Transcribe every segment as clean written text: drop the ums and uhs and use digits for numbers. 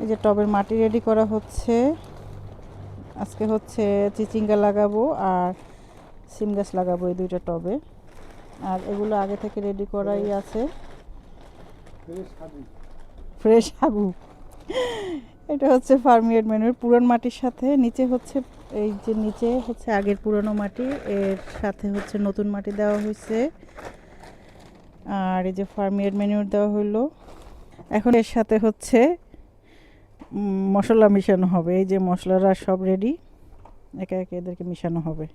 এই যে টবের মাটি রেডি করা হচ্ছে। আজকে হচ্ছে চিচিঙ্গা লাগাবো আর সিম গাছ লাগাবো এই দুইটা টবে। আর এগুলো আগে থেকে রেডি করাই আছে। ফ্রেশ আগু, এটা হচ্ছে ফার্মিয়েড ম্যানুর পুরান মাটির সাথে নিচে হচ্ছে, এই যে নিচে হচ্ছে আগের পুরনো মাটি, এর সাথে হচ্ছে নতুন মাটি দেওয়া হয়েছে। আর এই যে ফার্মিয়েড ম্যানুর দেওয়া হইলো। এখন এর সাথে হচ্ছে মশলা মিশানো হবে। এই যে মশলারা সব রেডি, একে একে এদেরকে মিশানো হবে।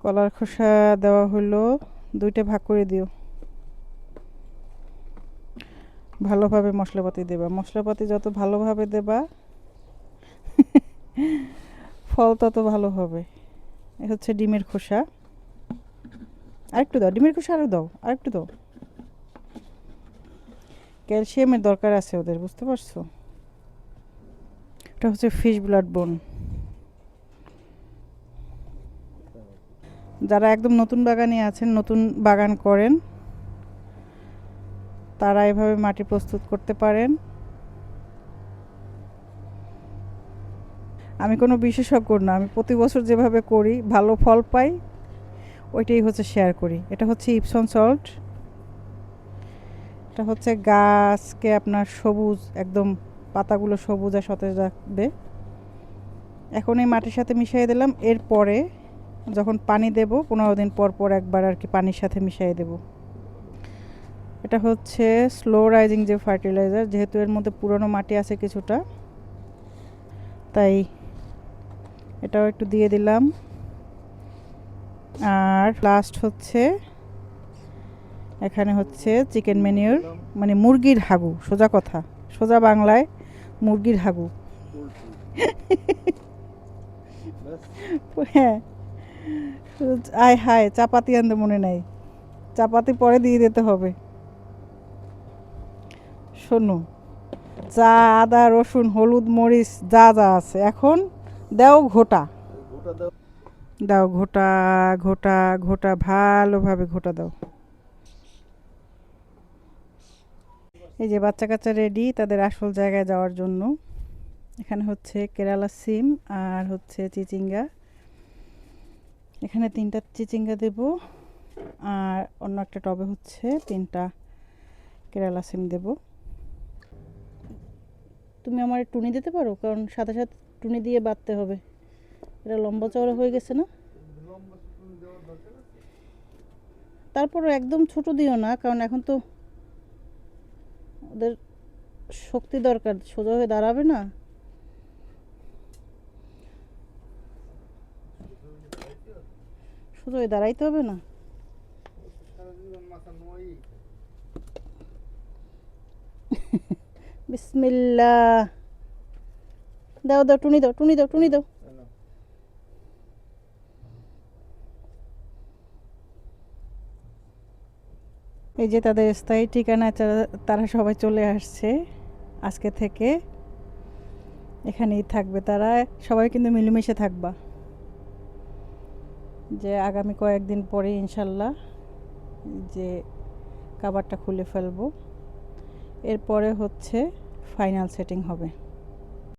কলার খোসা দেওয়া হলো, দুইটা ভাগ করে দিও। ভালোভাবে মশলাপাতি দেবা, মশলাপাতি যত ভালোভাবে দেবা ফল তত ভালো হবে। এ হচ্ছে ডিমের খোসা, আরেকটু দাও, ডিমের খোসা আরও দাও, আরেকটু দাও। ক্যালসিয়ামের দরকার আছে ওদের, বুঝতে পারছো? এটা হচ্ছে ফিশ ব্লাড বোন। যারা একদম নতুন বাগানে আছেন, নতুন বাগান করেন, তারা এভাবে মাটি প্রস্তুত করতে পারেন। আমি কোনো বিশেষজ্ঞ না, আমি প্রতি বছর যেভাবে করি ভালো ফল পাই ওইটাই হচ্ছে শেয়ার করি। এটা হচ্ছে ইপসন সল্ট। এটা হচ্ছে গাছকে আপনার সবুজ, একদম পাতাগুলো সবুজ আর সতেজ রাখবে। এখন এই মাটির সাথে মিশিয়ে দিলাম। এরপরে যখন পানি দেব 15 দিন পর পর একবার আর কি পানির সাথে মিশিয়ে দেব। এটা হচ্ছে স্লো রাইজিং যে ফার্টিলাইজার, যেহেতু এর মধ্যে পুরনো মাটি আছে কিছুটা, তাই এটাও একটু দিয়ে দিলাম। আর লাস্ট হচ্ছে এখানে হচ্ছে চিকেন ম্যানিউর, মানে মুরগির হাগু, সোজা কথা, সোজা বাংলায় মুরগির হাগু। হ্যাঁ, আয় হায়, চাপাতি আনতে মনে নাই, চাপাতি পরে দিয়ে দিতে হবে। শোনো, চা, আদা, রসুন, হলুদ, মরিচ যা যা আছে এখন দাও ঘোটা, দাও ঘোটা, ঘোটা, ঘোটা, ভালোভাবে ঘোটা দাও। এই যে বাচ্চা কাচ্চা রেডি তাদের আসল জায়গায় যাওয়ার জন্য। এখানে হচ্ছে কেরালা সিম আর হচ্ছে চিচিঙ্গা। এখানে 3টা চিচিঙ্গা দেব, আর অন্য একটা টবে হচ্ছে 3টা কেরালা সিম দেব। তুমি আমার টুনি দিতে পারো, কারণ সাথে সাথে টুনি দিয়ে বাঁধতে হবে, এটা লম্বা চওড়া হয়ে গেছে না। তারপরও একদম ছোট দিও না, কারণ এখন তো ওদের শক্তি দরকার, সোজা হয়ে দাঁড়াবে না। সোজা হয়ে দাঁড়াইতে হবে না। বিসমিল্লাহ, দাও দাও, টুনি দাও, টুনি দাও, টুনি দাও। এই যে তাদের স্থায়ী ঠিকানা, তারা সবাই চলে আসছে আজকে থেকে, এখানেই থাকবে তারা। সবাই কিন্তু মিলেমিশে থাকবা, যে আগামী কয়েকদিন পরে ইনশাল্লাহ যে কাভারটা খুলে ফেলবো, এরপরে হচ্ছে ফাইনাল সেটিং হবে।